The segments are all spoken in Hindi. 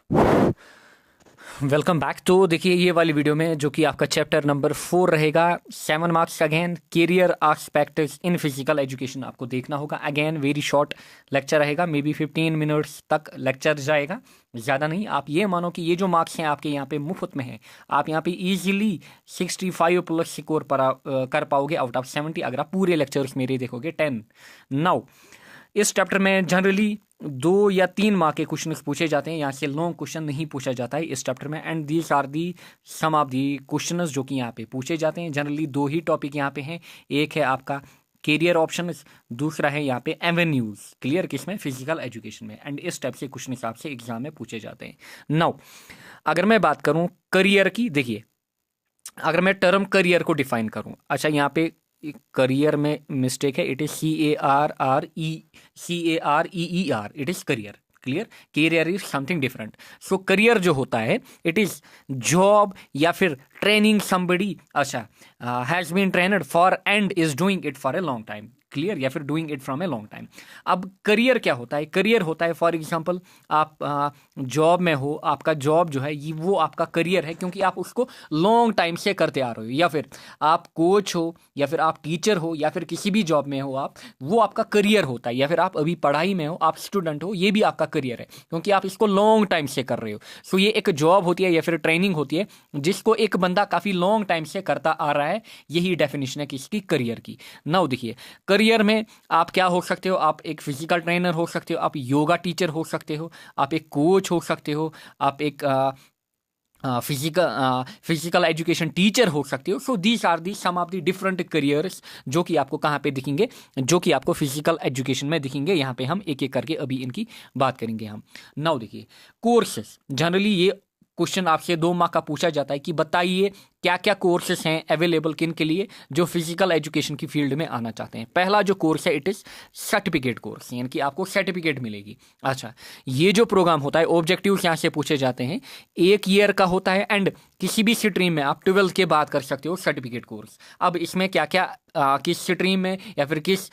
Welcome back. तो देखिए ये वाली वीडियो में जो कि आपका चैप्टर नंबर 4 रहेगा, 7 marks again career aspects in physical education आपको देखना होगा। अगेन वेरी शॉर्ट लेक्चर रहेगा, मे बी 15 मिनट्स तक लेक्चर जाएगा, ज़्यादा नहीं। आप ये मानो कि ये जो मार्क्स हैं आपके यहाँ पे मुफ्त में हैं, आप यहाँ पे इजीली 65 प्लस स्कोर कर पाओगे आउट ऑफ 70 अगर आप पूरे लेक्चर्स मेरे देखोगे 10। नाउ इस चैप्टर में जनरली 2 या 3 मार्क के क्वेश्चन पूछे जाते हैं, यहाँ से लॉन्ग क्वेश्चन नहीं पूछा जाता है इस चैप्टर में। And these are the some of the questions जो कि यहाँ पे पूछे जाते हैं। जनरली 2 ही टॉपिक यहाँ पे हैं, एक है आपका कैरियर ऑप्शन, दूसरा है यहाँ पे एवेन्यूज। क्लियर? किसमें? फिजिकल एजुकेशन में। एंड इस टाइप से क्वेश्चन आपसे एग्जाम में पूछे जाते हैं। नाउ अगर मैं बात करूँ करियर की, देखिए अगर मैं टर्म करियर को डिफाइन करूँ, अच्छा यहाँ पे करियर में मिस्टेक है, it is CARER, it is career. Clear? Career is something different. So career जो होता है इट इज जॉब या फिर ट्रेनिंग समबडी, अच्छा has been trained for and is doing it for a long time. Clear? या फिर doing it from a long time. अब करियर क्या होता है? करियर होता है फॉर एग्जांपल आप जॉब में हो, आपका जॉब जो है ये वो आपका करियर है क्योंकि आप उसको लॉन्ग टाइम से करते आ रहे हो। या फिर आप कोच हो, या फिर आप टीचर हो, या फिर किसी भी जॉब में हो आप, वो आपका करियर होता है। या फिर आप अभी पढ़ाई में हो, आप स्टूडेंट हो, ये भी आपका करियर है क्योंकि आप इसको लॉन्ग टाइम से कर रहे हो। सो ये एक जॉब होती है या फिर ट्रेनिंग होती है जिसको एक बंदा काफ़ी लॉन्ग टाइम से करता आ रहा है। यही डेफिनेशन है किसकी? करियर की। नाउ देखिए करियर में आप क्या हो सकते हो? आप एक फिजिकल ट्रेनर हो सकते हो, आप योगा टीचर हो सकते हो, आप एक कोच हो सकते हो, आप एक फिजिकल एजुकेशन टीचर हो सकते हो। So these are the some of the different careers जो कि आपको कहाँ पे दिखेंगे, जो कि आपको फिजिकल एजुकेशन में दिखेंगे। यहाँ पे हम एक एक करके अभी इनकी बात करेंगे हम। नाउ देखिए कोर्सेस, जनरली ये क्वेश्चन आपसे 2 मार्क का पूछा जाता है कि बताइए क्या क्या कोर्सेस हैं अवेलेबल किन के लिए जो फिजिकल एजुकेशन की फील्ड में आना चाहते हैं। पहला जो कोर्स है इट इज सर्टिफिकेट कोर्स, यानी कि आपको सर्टिफिकेट मिलेगी। अच्छा ये जो प्रोग्राम होता है ऑब्जेक्टिव यहाँ से पूछे जाते हैं, 1 ईयर का होता है एंड किसी भी स्ट्रीम में आप 12 के बाद कर सकते हो सर्टिफिकेट कोर्स। अब इसमें क्या क्या किस स्ट्रीम में या फिर किस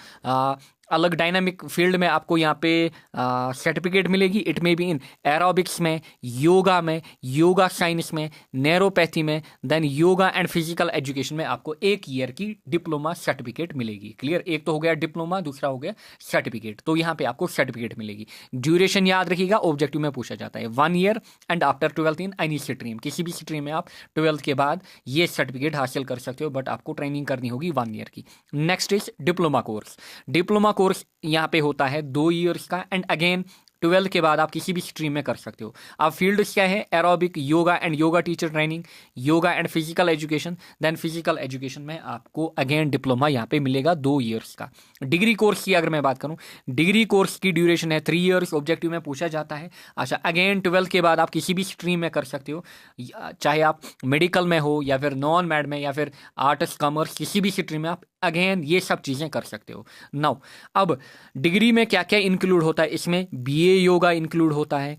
अलग डायनामिक फील्ड में आपको यहाँ पे सर्टिफिकेट मिलेगी। इट में बी इन एरोबिक्स में, योगा में, योगा साइंस में, नेरोपैथी में, then yoga and physical education में आपको 1 ईयर की डिप्लोमा सर्टिफिकेट मिलेगी। क्लियर? एक तो हो गया डिप्लोमा, दूसरा हो गया सर्टिफिकेट। तो यहाँ पे आपको सर्टिफिकेट मिलेगी। ड्यूरेशन याद रखिएगा, ऑब्जेक्टिव में पूछा जाता है 1 year and after 12th in any stream. किसी भी स्ट्रीम में आप 12th के बाद ये सर्टिफिकेट हासिल कर सकते हो, बट आपको ट्रेनिंग करनी होगी 1 ईयर की। Next is diploma course. Diploma course यहाँ पे होता है 2 ईयर्स का एंड अगेन 12 के बाद आप किसी भी स्ट्रीम में कर सकते हो। अब फील्ड क्या है? Aerobic, yoga and yoga teacher training, yoga and physical education. Then physical education में आपको अगेन डिप्लोमा यहाँ पे मिलेगा 2 ईयर्स का। डिग्री कोर्स की अगर मैं बात करूँ, डिग्री कोर्स की ड्यूरेशन है 3 ईयर्स, ऑब्जेक्टिव में पूछा जाता है। अच्छा अगेन 12 के बाद आप किसी भी स्ट्रीम में कर सकते हो, चाहे आप मेडिकल में हो या फिर नॉन मैड में या फिर आर्ट्स कॉमर्स, किसी भी स्ट्रीम में आप अगेन ये सब चीज़ें कर सकते हो। नाउ अब डिग्री में क्या क्या इंक्लूड होता है? इसमें BA योगा इंक्लूड होता है,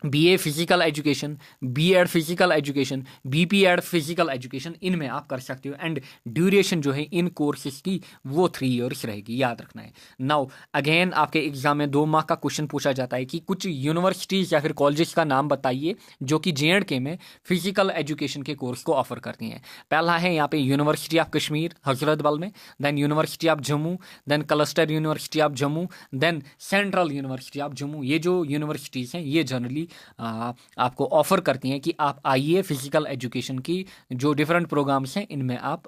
BA physical education, B.Ed physical education, BP.Ed physical education, इनमें आप कर सकते हो। एंड ड्यूरेशन जो है इन कोर्सेज की वो 3 ईयर्स रहेगी, याद रखना है। नाउ अगेन आपके एग्जाम में 2 मार्क का क्वेश्चन पूछा जाता है कि कुछ यूनिवर्सिटीज़ या फिर कॉलेजेस का नाम बताइए जो कि J&K में फिजिकल एजुकेशन के कोर्स को ऑफर करती हैं। पहला है यहाँ पे यूनिवर्सिटी ऑफ कश्मीर हजरतबल में, then university of Jammu, then cluster university of Jammu, then central university of Jammu. ये जो यूनिवर्सिटीज़ हैं ये जनरली आपको ऑफर करती हैं कि आप आइए फिजिकल एजुकेशन की जो डिफरेंट प्रोग्राम्स हैं इनमें आप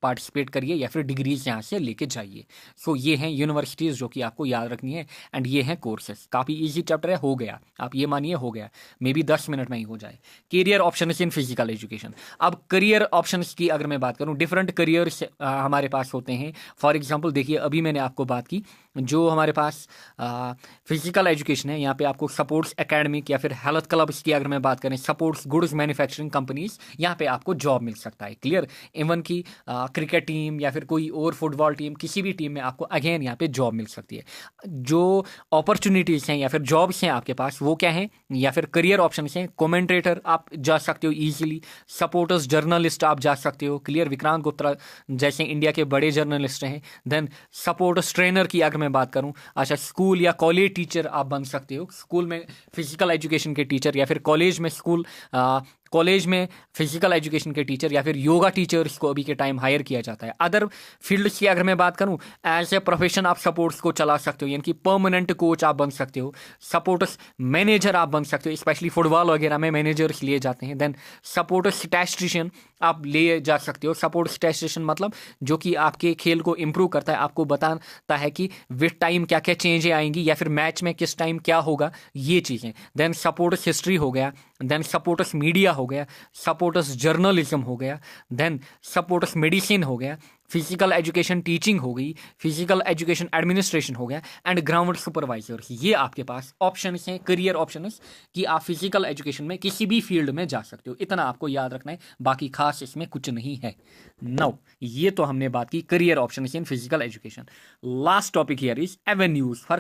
पार्टिसिपेट करिए या फिर डिग्रीज यहाँ से लेके जाइए। सो ये हैं यूनिवर्सिटीज़ जो कि आपको याद रखनी है एंड ये हैं कोर्सेज। काफ़ी इजी चैप्टर है, हो गया, आप ये मानिए हो गया, मे बी 10 मिनट में ही हो जाए। Career option in physical education. अब करियर ऑप्शन की अगर मैं बात करूँ, डिफरेंट करियर्स हमारे पास होते हैं। फॉर एग्जाम्पल देखिए अभी मैंने आपको बात की जो हमारे पास फिजिकल एजुकेशन है, यहाँ पे आपको स्पोर्ट्स एकेडमिक या फिर हेल्थ क्लब्स की अगर मैं बात करें, स्पोर्ट्स गुड्स मैन्युफैक्चरिंग कंपनीज, यहाँ पे आपको जॉब मिल सकता है। क्लियर? इवन की क्रिकेट टीम या फिर कोई और फुटबॉल टीम, किसी भी टीम में आपको अगेन यहाँ पे जॉब मिल सकती है। जो अपॉर्चुनिटीज़ हैं या फिर जॉब्स हैं आपके पास वो क्या हैं, या फिर करियर ऑप्शंस हैं। कमेंटेटर आप जा सकते हो ईजिली, सपोर्टर्स जर्नलिस्ट आप जा सकते हो, क्लियर, विक्रांत गुप्ता जैसे इंडिया के बड़े जर्नलिस्ट हैं। देन सपोर्टर्स ट्रेनर की अगर मैं बात करूं, अच्छा, स्कूल या कॉलेज टीचर आप बन सकते हो, स्कूल में फिजिकल एजुकेशन के टीचर, या फिर कॉलेज में कॉलेज में फिजिकल एजुकेशन के टीचर, या फिर योगा टीचर्स को अभी के टाइम हायर किया जाता है। अदर फील्ड्स की अगर मैं बात करूं, एज ए प्रोफेशन आप सपोर्ट्स को चला सकते हो, यानी कि परमानेंट कोच आप बन सकते हो, सपोर्ट्स मैनेजर आप बन सकते हो, स्पेशली फुटबॉल वगैरह में मैनेजर्स लिए जाते हैं। देन सपोर्ट्स स्टैटिस्टिशियन आप ले जा सकते हो। सपोर्ट स्टैटिस्टिशियन मतलब जो कि आपके खेल को इम्प्रूव करता है, आपको बताता है कि विद टाइम क्या क्या चेंजें आएंगी या फिर मैच में किस टाइम क्या होगा, ये चीज़ें। देन सपोर्ट्स हिस्ट्री हो गया, देन सपोर्टर्स मीडिया हो गया, सपोर्टर्स जर्नलिज्म हो गया, देन सपोर्टर्स मेडिसिन हो गया, फिजिकल एजुकेशन टीचिंग हो गई, फिजिकल एजुकेशन एडमिनिस्ट्रेशन हो गया, एंड ग्राउंड सुपरवाइजर। ये आपके पास ऑप्शंस हैं, करियर ऑप्शंस, कि आप फिजिकल एजुकेशन में किसी भी फील्ड में जा सकते हो। इतना आपको याद रखना है, बाकी खास इसमें कुछ नहीं है। नाउ ये तो हमने बात की career options in physical education. Last topic here is avenues for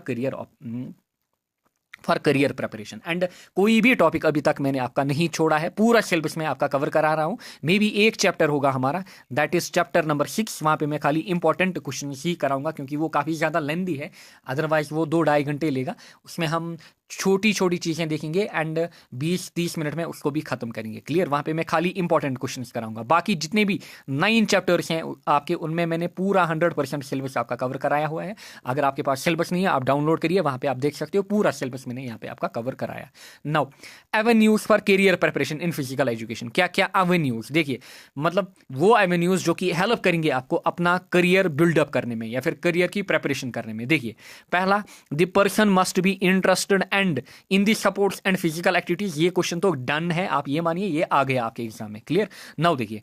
career preparation. And कोई भी टॉपिक अभी तक मैंने आपका नहीं छोड़ा है, पूरा सिलेबस में आपका कवर करा रहा हूं। मे बी एक चैप्टर होगा हमारा, दैट इज चैप्टर नंबर 6, वहां पे मैं खाली इंपॉर्टेंट क्वेश्चन ही कराऊंगा, क्योंकि वो काफ़ी ज़्यादा लेंदी है, अदरवाइज वो 2-2.5 घंटे लेगा। उसमें हम छोटी छोटी चीज़ें देखेंगे एंड 20-30 मिनट में उसको भी खत्म करेंगे, क्लियर। वहाँ पे मैं खाली इंपॉर्टेंट क्वेश्चंस कराऊंगा। बाकी जितने भी 9 चैप्टर्स हैं आपके, उनमें मैंने पूरा 100% सिलेबस आपका कवर कराया हुआ है। अगर आपके पास सिलेबस नहीं है, आप डाउनलोड करिए, वहाँ पे आप देख सकते हो पूरा सिलेबस मैंने यहाँ पे आपका कवर कराया। Now avenues for career preparation in physical education. क्या क्या एवेन्यूज, देखिए, मतलब वो एवेन्यूज जो कि हेल्प करेंगे आपको अपना करियर बिल्डअप करने में या फिर करियर की प्रिपरेशन करने में। देखिए, पहला, the person must be interested and in the supports and physical activities. ये क्वेश्चन तो डन है, आप ये मानिए ये आ गया आपके एग्जाम में, क्लियर। नाउ देखिए,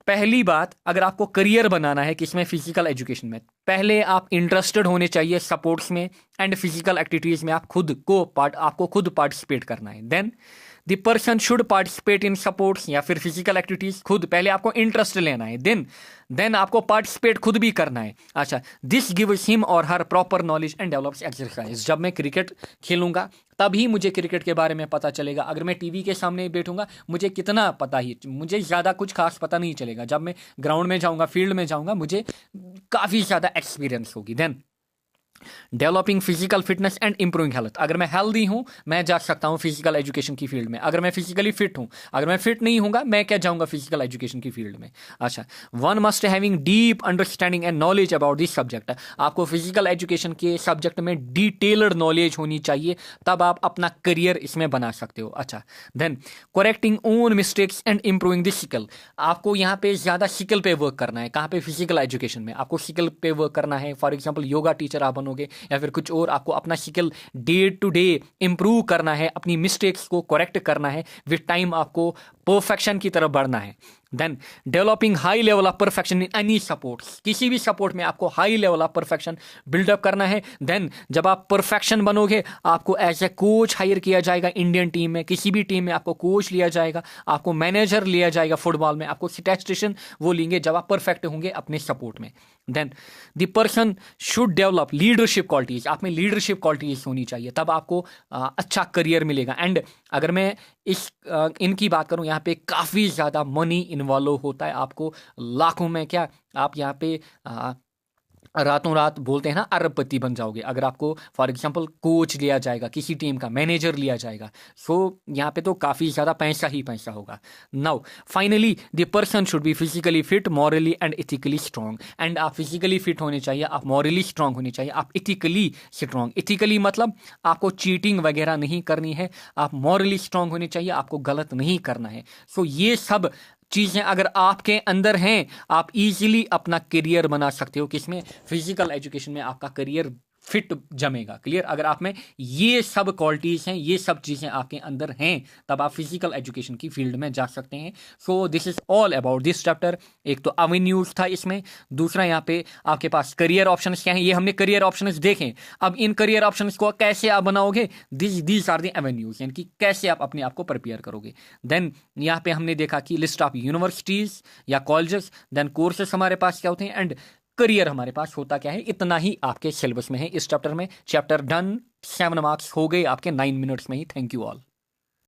पहली बात, अगर आपको करियर बनाना है किसमें, फिजिकल एजुकेशन में, पहले आप इंटरेस्टेड होने चाहिए सपोर्ट्स में एंड फिजिकल एक्टिविटीज में। आपको खुद पार्टिसिपेट करना है। Then the person should participate in sports या फिर फिजिकल एक्टिविटीज, खुद पहले आपको इंटरेस्ट लेना है, देन आपको पार्टिसिपेट खुद भी करना है। अच्छा, this gives him or her proper knowledge and develops exercise. जब मैं क्रिकेट खेलूंगा तभी मुझे क्रिकेट के बारे में पता चलेगा। अगर मैं टीवी के सामने बैठूंगा, मुझे कितना पता ही, मुझे ज़्यादा कुछ खास पता नहीं चलेगा। जब मैं ग्राउंड में जाऊंगा, फील्ड में जाऊंगा, मुझे काफ़ी ज़्यादा एक्सपीरियंस होगी। Then developing physical fitness and improving health. अगर मैं हेल्दी हूं, मैं जा सकता हूं फिजिकल एजुकेशन की फील्ड में। अगर मैं फिजिकली फिट हूं, अगर मैं फिट नहीं हूंगा, मैं क्या जाऊंगा फिजिकल एजुकेशन की फील्ड में। अच्छा, one must having deep understanding and knowledge about this subject. आपको फिजिकल एजुकेशन के सब्जेक्ट में डिटेल्ड नॉलेज होनी चाहिए, तब आप अपना करियर इसमें बना सकते हो। अच्छा, then correcting own mistakes and improving this skill. आपको यहाँ पे ज्यादा स्किल पे वर्क करना है। कहाँ पे, फिजिकल एजुकेशन में आपको स्किल पे वर्क करना है। फॉर एग्जाम्पल योगा टीचर आप बनोगे या फिर कुछ और, आपको अपना skill day to day improve करना है, अपनी मिस्टेक्स को करेक्ट करना है, विद टाइम आपको परफेक्शन की तरफ बढ़ना है। Then developing high level of perfection in any sports. किसी भी सपोर्ट में आपको high level of perfection build up करना है। देन जब आप परफेक्शन बनोगे, आपको एज ए कोच हायर किया जाएगा इंडियन टीम में, किसी भी टीम में आपको कोच लिया जाएगा, आपको मैनेजर लिया जाएगा, फुटबॉल में आपको स्टैटिस्टिशियन वो लेंगे जब आप परफेक्ट होंगे अपने सपोर्ट में। Then the person should develop leadership qualities. आप में लीडरशिप क्वालिटीज होनी चाहिए, तब आपको अच्छा करियर मिलेगा। एंड अगर मैं इनकी बात करूं, यहाँ पे काफ़ी ज़्यादा मनी इन्वॉल्व होता है। आपको लाखों में क्या, आप यहाँ पे रातों रात बोलते हैं ना, अरबपति बन जाओगे अगर आपको फॉर एग्जांपल कोच लिया जाएगा, किसी टीम का मैनेजर लिया जाएगा। सो यहाँ पे तो काफ़ी ज़्यादा पैसा ही पैसा होगा। Now finally the person should be physically fit, morally and ethically strong. And आप फिजिकली फिट होने चाहिए, आप मॉरली स्ट्रॉन्ग होने चाहिए, आप इथिकली स्ट्रॉन्ग। इथिकली मतलब आपको चीटिंग वगैरह नहीं करनी है, आप मॉरली स्ट्रॉन्ग होने चाहिए, आपको गलत नहीं करना है। सो ये सब चीज़ें अगर आपके अंदर हैं, आप इजीली अपना करियर बना सकते हो। किसमें, फिजिकल एजुकेशन में आपका करियर फिट जमेगा। क्लियर? अगर आप में ये सब क्वालिटीज हैं, ये सब चीजें आपके अंदर हैं, तब आप फिजिकल एजुकेशन की फील्ड में जा सकते हैं। So this is all about this chapter. एक तो एवेन्यूज था इसमें, दूसरा यहाँ पे आपके पास करियर ऑप्शंस क्या हैं, ये हमने करियर ऑप्शंस देखे। अब इन करियर ऑप्शंस को कैसे आप बनाओगे, दीज आर द एवेन्यूज, यानी कि कैसे आप अपने आप को प्रिपेयर करोगे। देन यहाँ पे हमने देखा कि लिस्ट ऑफ यूनिवर्सिटीज या कॉलेजेस, देन कोर्सेस हमारे पास क्या होते हैं, एंड करियर हमारे पास होता क्या है। इतना ही आपके सिलेबस में है इस चैप्टर में। चैप्टर डन, 7 मार्क्स हो गए आपके 9 मिनट्स में ही। Thank you all.